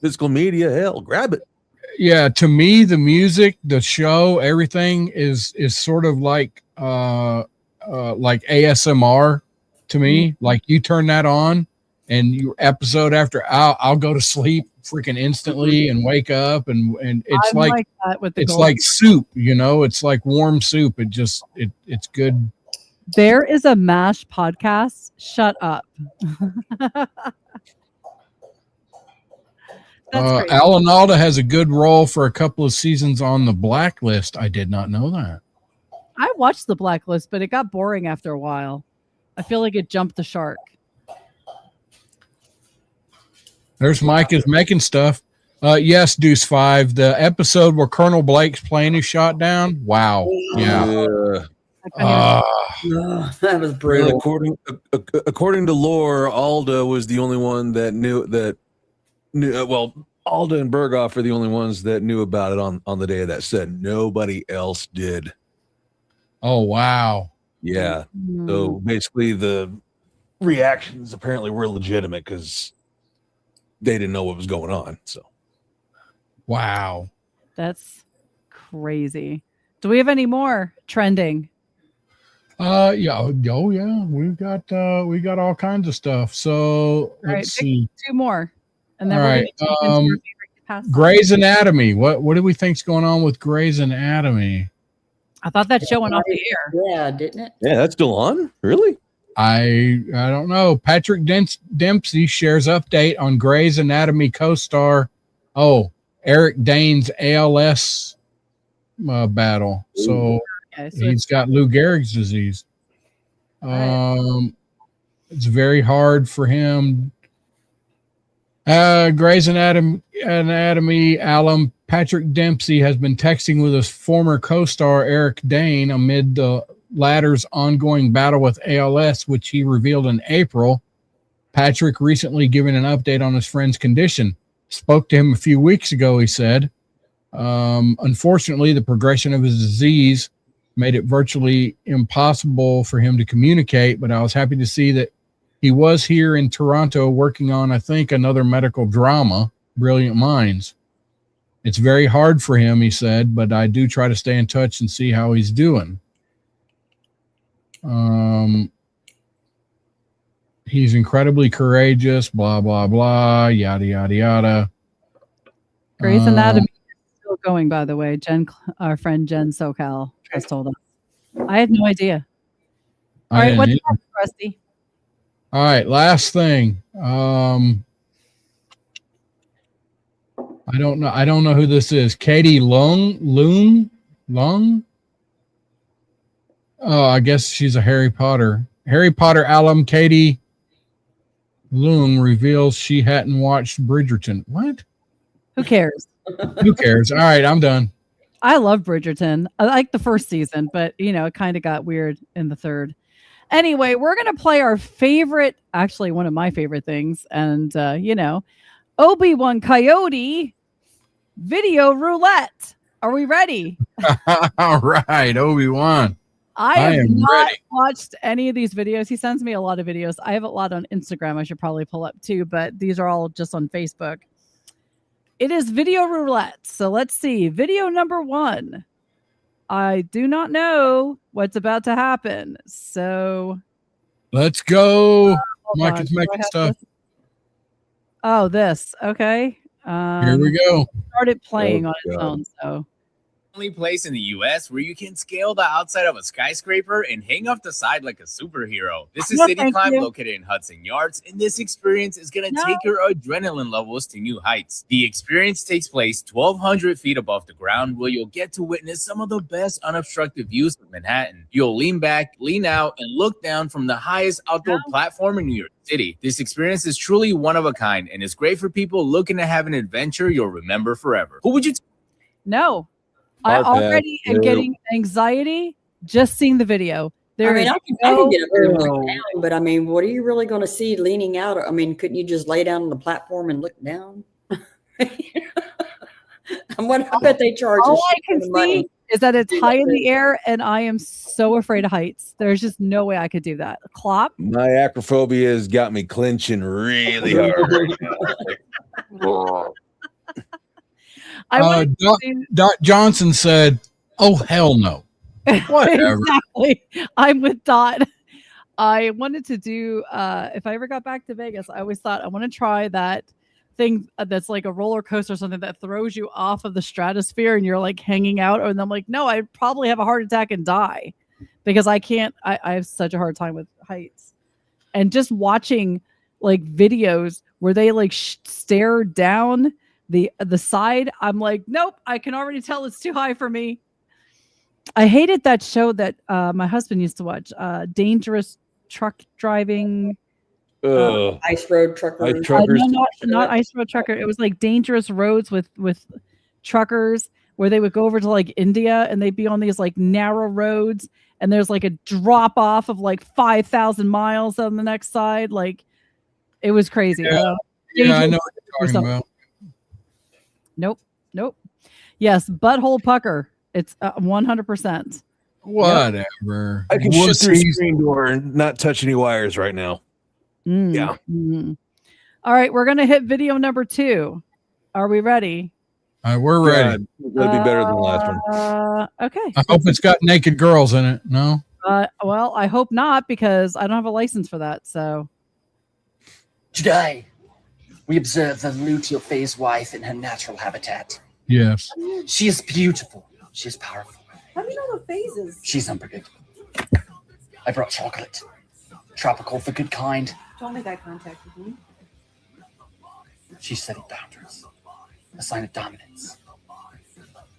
D: physical media, hell, grab it.
C: Yeah, to me, the music, the show, everything is sort of like ASMR to me. Like you turn that on, and you episode after I'll go to sleep freaking instantly and wake up, and it's
A: I'm like that with the
C: it's
A: gold.
C: like soup, it's like warm soup. It's good.
A: There is a MASH podcast. Shut up. That's great.
C: Alan Alda has a good role for a couple of seasons on The Blacklist. I did not know that.
A: I watched The Blacklist, but it got boring after a while. I feel like it jumped the shark.
C: There's Mike is making stuff. Yes, Deuce 5. The episode where Colonel Blake's plane is shot down. Wow. Yeah.
B: That was brutal.
D: According to lore, Alda was the only one that knew. Alda and Berghoff are the only ones that knew about it on the day of that set. Nobody else did.
C: Oh, wow.
D: Yeah. So basically the reactions apparently were legitimate because they didn't know what was going on. So
C: wow.
A: That's crazy. Do we have any more trending?
C: Yeah. Oh yeah. We got all kinds of stuff. So let's see.
A: 2 more. And then
C: all
A: we're
C: right.
A: going to take into your favorite pastime.
C: Grey's Anatomy. What do we think's going on with Grey's Anatomy?
A: I thought that show went off the air.
B: Yeah, didn't it?
D: yeah, that's still on? Really?
C: I don't know. Patrick Dempsey shares update on Grey's Anatomy co-star Eric Dane's ALS battle. So he's got Lou Gehrig's disease. It's very hard for him. Grey's Anatomy alum Patrick Dempsey has been texting with his former co-star Eric Dane amid the latter's ongoing battle with ALS, which he revealed in April. Patrick recently given an update on his friend's condition. Spoke to him a few weeks ago, he said. Unfortunately, the progression of his disease made it virtually impossible for him to communicate, but I was happy to see that he was here in Toronto working on, I think, another medical drama, Brilliant Minds. It's very hard for him, he said, but I do try to stay in touch and see how he's doing. He's incredibly courageous, blah, blah, blah, yada, yada, yada.
A: Grey's Anatomy is still going, by the way. Our friend Jen SoCal has told us. I had no idea. All right, what's next, Rusty?
C: All right, last thing. I don't know who this is. Katie Lung. Oh, I guess she's a Harry Potter alum. Katie Lung reveals she hadn't watched Bridgerton. What?
A: Who cares?
C: Who cares? All right, I'm done.
A: I love Bridgerton. I like the first season, but it kind of got weird in the third. Anyway, we're going to play our favorite, actually one of my favorite things. And, Obi-Wan Coyote video roulette. Are we ready?
C: All right, Obi-Wan.
A: I have not watched any of these videos. He sends me a lot of videos. I have a lot on Instagram. I should probably pull up too, but these are all just on Facebook. It is video roulette. So let's see. Video number 1. I do not know what's about to happen. So
C: let's go. Mike is making stuff.
A: Oh, this. Okay.
C: Here we go.
A: Started playing on its own. So
F: only place in the US where you can scale the outside of a skyscraper and hang off the side like a superhero. This is City Climb located in Hudson Yards, and this experience is going to take your adrenaline levels to new heights. The experience takes place 1,200 feet above the ground, where you'll get to witness some of the best unobstructed views of Manhattan. You'll lean back, lean out, and look down from the highest outdoor platform in New York City. This experience is truly one of a kind, and is great for people looking to have an adventure you'll remember forever. Who would you
A: No. I already am getting anxiety just seeing the video.
B: I can get up there and look down, but what are you really going to see leaning out? Couldn't you just lay down on the platform and look down? I bet they charge.
A: All I can see is that it's high in the air, and I am so afraid of heights. There's just no way I could do that. Clop.
D: My acrophobia has got me clenching really hard right now.
C: Doc Johnson said, "Oh hell no." Whatever.
A: Exactly. I'm with Dot. I wanted to do if I ever got back to Vegas, I always thought I want to try that thing that's like a roller coaster or something that throws you off of the stratosphere and you're like hanging out. And I'm like, no, I'd probably have a heart attack and die because I can't. I have such a hard time with heights. And just watching like videos where they like stare down the side, I'm like, nope, I can already tell it's too high for me. I hated that show that my husband used to watch, Dangerous Truck Driving.
B: Ice Road Trucker.
D: Truckers.
A: No, not Ice Road Trucker. It was like Dangerous Roads with truckers where they would go over to like India and they'd be on these like narrow roads and there's like a drop off of like 5,000 miles on the next side. Like it was crazy.
C: Yeah, I know what you're talking about.
A: Nope. Yes, butthole pucker. It's 100%.
C: Whatever.
D: I can shoot through a screen door and not touch any wires right now. Yeah.
A: Mm. All right, we're gonna hit video number 2. Are we ready?
C: We're ready.
D: That'd be better than the last one.
A: Okay.
C: I hope it's got naked girls in it. No.
A: Well, I hope not because I don't have a license for that. So
G: today, we observe the luteal phase wife in her natural habitat.
C: Yes.
G: She is beautiful. She is powerful.
B: How do you know the phases?
G: She's unpredictable. I brought chocolate. Tropical, the good kind.
B: Don't make eye contact with me.
G: She's setting boundaries. A sign of dominance.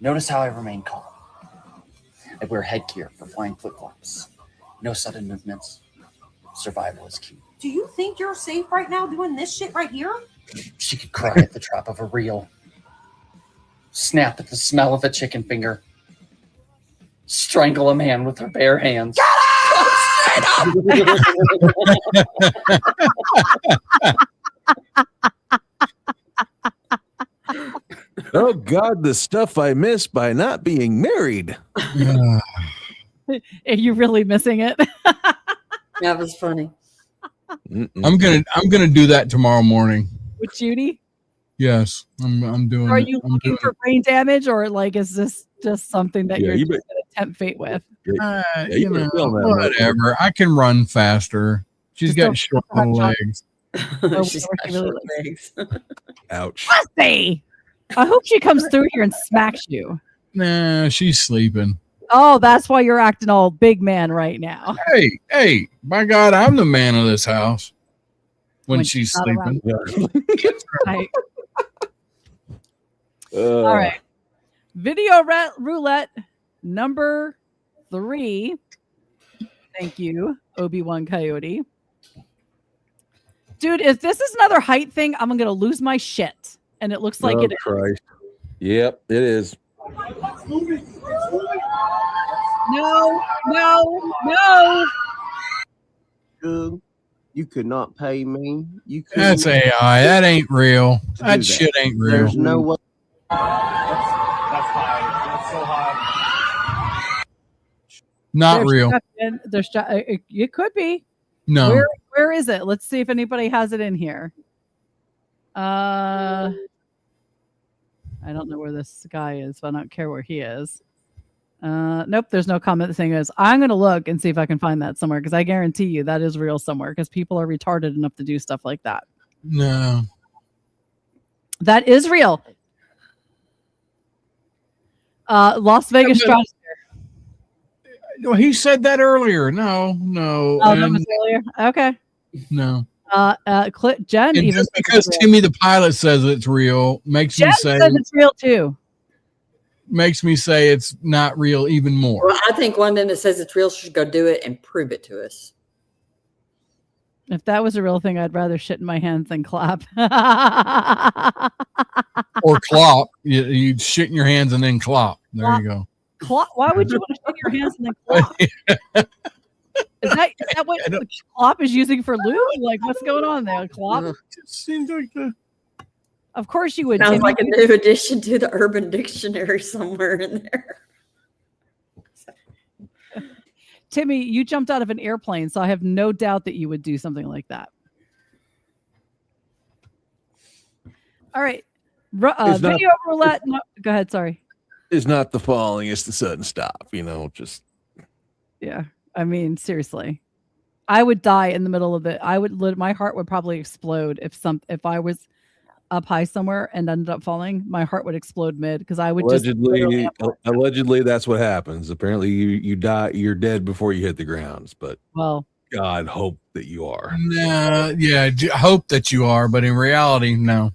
G: Notice how I remain calm. I wear headgear for flying flip-flops. No sudden movements. Survival is key.
H: Do you think you're safe right now doing this shit right here?
G: She could cry at the trap of a reel. Snap at the smell of a chicken finger. Strangle a man with her bare hands.
D: Oh God, the stuff I miss by not being married.
A: Are you really missing it?
B: That was funny.
C: I'm gonna do that tomorrow morning.
A: With Judy?
C: Yes, I'm doing.
A: Are you looking for brain damage, or like is this just something that you're just gonna tempt fate with?
C: You know, whatever. I can run faster. She's got short little legs.
B: She's got short legs.
D: Ouch.
A: Pussy! I hope she comes through here and smacks you.
C: Nah, she's sleeping.
A: Oh, that's why you're acting all big man right now.
C: Hey, by God, I'm the man of this house. When she's sleeping.
A: Right. All right. Video roulette number 3. Thank you, Obi-Wan Coyote. Dude, if this is another height thing, I'm going to lose my shit. And it looks like it
D: Christ. Yep, it is.
A: No.
I: You could not pay me. You could.
C: That's AI. That ain't real. That shit ain't real.
I: There's no way.
F: That's high. That's so high.
C: Not real.
A: It could be.
C: No.
A: Where is it? Let's see if anybody has it in here. I don't know where this guy is, but I don't care where he is. Nope, there's no comment. The thing is, I'm going to look and see if I can find that somewhere because I guarantee you that is real somewhere because people are retarded enough to do stuff like that.
C: No.
A: That is real. Las Vegas Stratosphere.
C: Well, he said that earlier. No.
A: Oh, that was earlier? Okay.
C: No.
A: Jen,
C: and
A: even
C: just because Timmy the pilot says it's real makes
A: Jen
C: me say
A: says it's real too.
C: Makes me say it's not real even more.
B: Well, I think one of them that says it's real should go do it and prove it to us.
A: If that was a real thing, I'd rather shit in my hands than clap.
C: Or clop. You'd shit in your hands and then clop. There you go.
A: Clop? Why would you want to shit in your hands and then clop? Is that what clop is using for lube? Like, what's going on there? Clop?
C: It seems like the.
A: Of course you would.
B: Sounds like a new addition to the Urban Dictionary somewhere in there.
A: Timmy, you jumped out of an airplane, so I have no doubt that you would do something like that. All right. Video roulette. No, go ahead. Sorry.
D: It's not the falling, it's the sudden stop, just.
A: Yeah. I mean, seriously. I would die in the middle of it. My heart would probably explode if I was up high somewhere and ended up falling. My heart would explode mid because I would
D: allegedly that's what happens. Apparently you're dead before you hit the grounds, but God hope that you are.
C: Yeah, hope that you are, but in reality, no.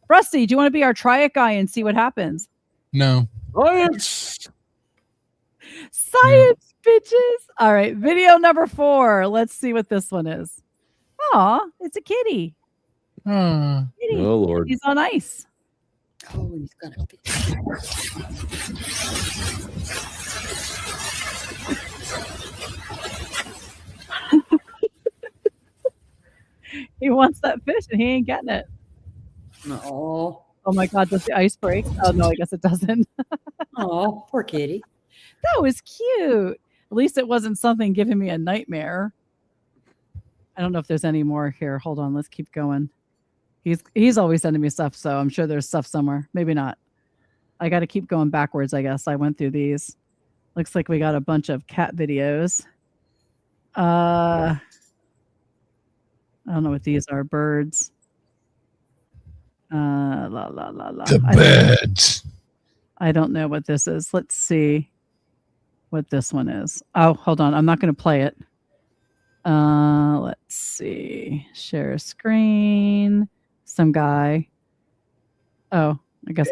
A: Rusty, do you want to be our try it guy and see what happens?
C: No.
D: Science,
A: bitches. All right, video number 4. Let's see what this one is. Aw, it's a kitty. Kitty.
D: Oh Lord,
A: he's on ice.
B: Oh, he's got a
A: He wants that fish and he ain't getting it.
B: Oh.
A: Oh my God, does the ice break? Oh no, I guess it doesn't.
B: Oh, poor kitty.
A: That was cute. At least it wasn't something giving me a nightmare. I don't know if there's any more here. Hold on, let's keep going. He's always sending me stuff, so I'm sure there's stuff somewhere. Maybe not. I got to keep going backwards, I guess. I went through these. Looks like we got a bunch of cat videos. I don't know what these are. Birds.
C: The birds.
A: I don't know what this is. Let's see what this one is. Oh, hold on. I'm not going to play it. Let's see. Share screen. Some guy. Oh, I guess.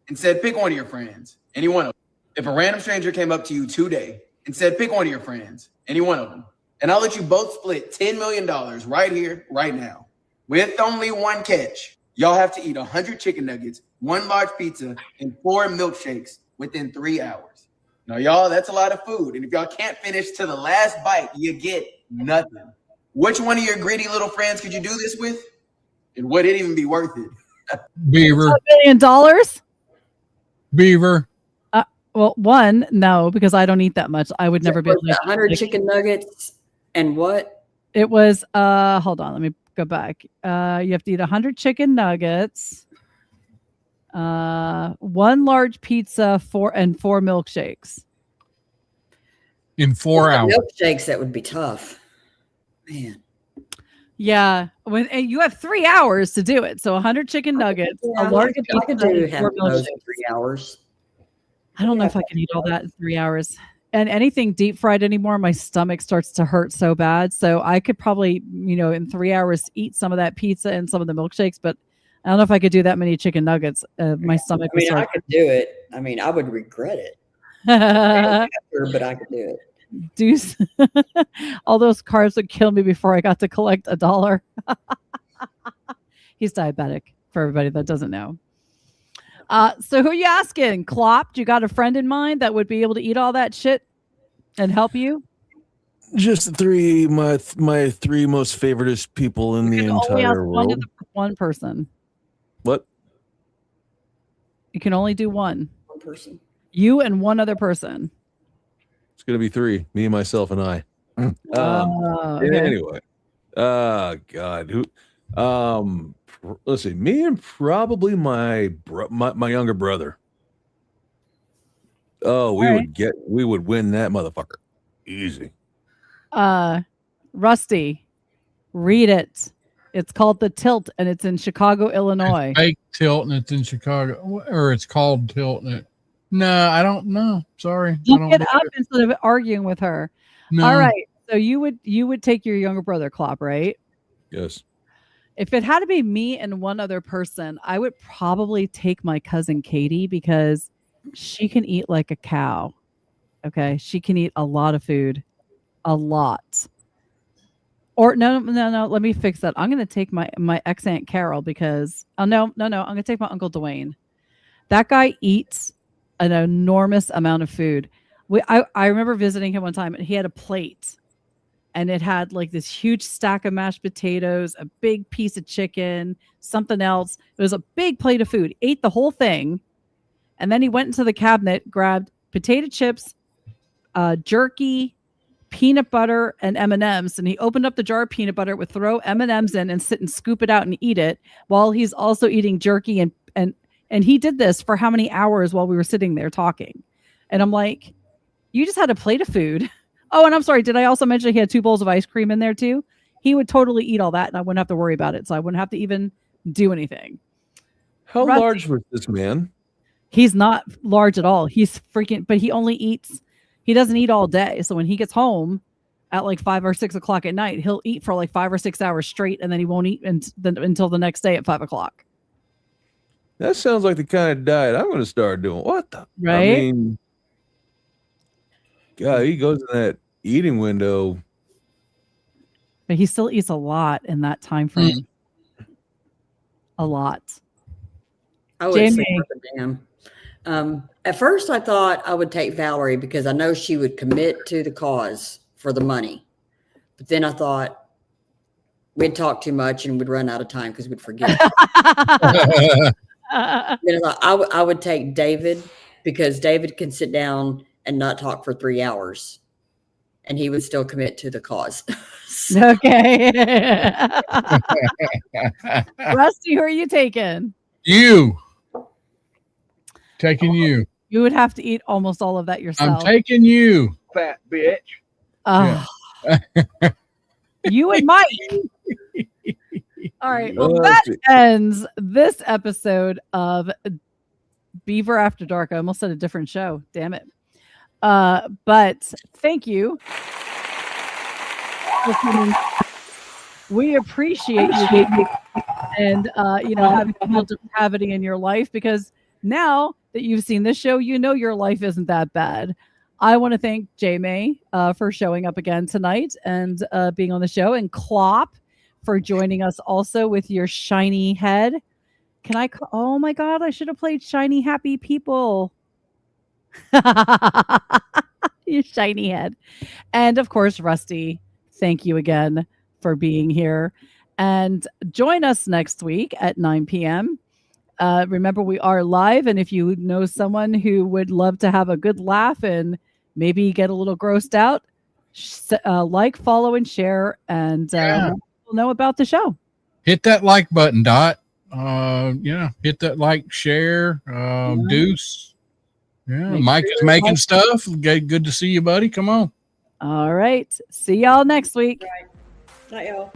J: And said, pick one of your friends. Any one of them. If a random stranger came up to you today and said, pick one of your friends. Any one of them. And I'll let you both split $10 million right here, right now. With only one catch. Y'all have to eat 100 chicken nuggets, 1 large pizza, and 4 milkshakes within 3 hours. Now, y'all, that's a lot of food. And if y'all can't finish to the last bite, you get nothing. Which one of your greedy little friends could you do this with? And would it even be worth it?
C: Beaver.
A: $1 billion?
C: Beaver.
A: Well, one, no, because I don't eat that much. I would never be able to
B: 100 chicken nuggets and what?
A: It was hold on, let me go back. You have to eat 100 chicken nuggets, 1 large pizza, 4 milkshakes.
C: In 4 hours.
B: Milkshakes, that would be tough. Man.
A: Yeah, and you have 3 hours to do it. So 100 chicken nuggets, a large pizza,
B: I could do have
A: 4
B: those
A: milkshakes.
B: in 3 hours.
A: I don't know if I can eat all that in 3 hours. And anything deep fried anymore, my stomach starts to hurt so bad. So I could probably, in 3 hours eat some of that pizza and some of the milkshakes, but I don't know if I could do that many chicken nuggets. My stomach would start.
B: I could do it. I mean, I would regret it. After, but I could do
A: it. All those carbs would kill me before I got to collect $1. He's diabetic, for everybody that doesn't know. So who are you asking? Klopp, you got a friend in mind that would be able to eat all that shit and help you?
D: Just my 3 most favoritist people in the entire world.
A: One person.
D: What?
A: You can only do one.
B: One person.
A: You and one other person.
D: It's gonna be 3. Me, myself, and I.
A: Okay.
D: Anyway. God. Who? Let's see. Me and probably my younger brother. Oh, we would win that motherfucker. Easy.
A: Rusty, read it. It's called The Tilt, and it's in Chicago, Illinois.
C: It's fake Tilt, and it's in Chicago, or it's called Tilt. No, I don't know. Sorry.
A: Look it up instead of arguing with her.
C: No.
A: All right. So you would take your younger brother, Klopp, right?
D: Yes.
A: If it had to be me and one other person, I would probably take my cousin Katie because she can eat like a cow. Okay. She can eat a lot of food. A lot. Or no. Let me fix that. I'm going to take my ex-Aunt Carol because, no. I'm going to take my Uncle Dwayne. That guy eats an enormous amount of food. I remember visiting him one time and he had a plate. And it had like this huge stack of mashed potatoes, a big piece of chicken, something else. It was a big plate of food. Ate the whole thing. And then he went into the cabinet, grabbed potato chips, jerky, peanut butter and M&Ms, and he opened up the jar of peanut butter, would throw M&Ms in and sit and scoop it out and eat it while he's also eating jerky. And he did this for how many hours while we were sitting there talking? And I'm like, you just had a plate of food. Oh, and I'm sorry, did I also mention he had 2 bowls of ice cream in there too? He would totally eat all that and I wouldn't have to worry about it. So I wouldn't have to even do anything.
D: How large was this man?
A: He's not large at all. He's freaking, but he doesn't eat all day. So when he gets home at like 5 or 6 o'clock at night, he'll eat for like 5 or 6 hours straight. And then he won't eat until the next day at 5 o'clock.
D: That sounds like the kind of diet I'm going to start doing. What the?
A: Right?
D: I mean, God, he goes in that eating window.
A: But he still eats a lot in that time frame. A lot.
B: I would say damn. At first, I thought I would take Valerie because I know she would commit to the cause for the money. But then I thought we'd talk too much and we'd run out of time because we'd forget. Then I would take David because David can sit down and not talk for 3 hours and he would still commit to the cause.
A: Okay. Rusty, who are you taking?
C: You. Taking you.
A: You would have to eat almost all of that yourself.
C: I'm taking you.
E: Fat bitch.
A: Yeah. You and Mike. All right. Well, that ends this episode of Beaver After Dark. I almost said a different show. Damn it. But thank you. We appreciate you and having a little depravity in your life, because now that you've seen this show, your life isn't that bad. I want to thank J-May for showing up again tonight and being on the show, and Clop for joining us also with your shiny head. Oh my God, I should have played Shiny Happy People. Your shiny head. And of course, Rusty, thank you again for being here. And join us next week at 9 p.m. Remember, we are live. And if you know someone who would love to have a good laugh and maybe get a little grossed out, like, follow, and share, and we'll know about the show.
C: Hit that like button, Dot. Hit that like, share, Deuce. Yeah, Mike is making stuff. Good to see you, buddy. Come on.
A: All right. See y'all next week.
B: Night, y'all.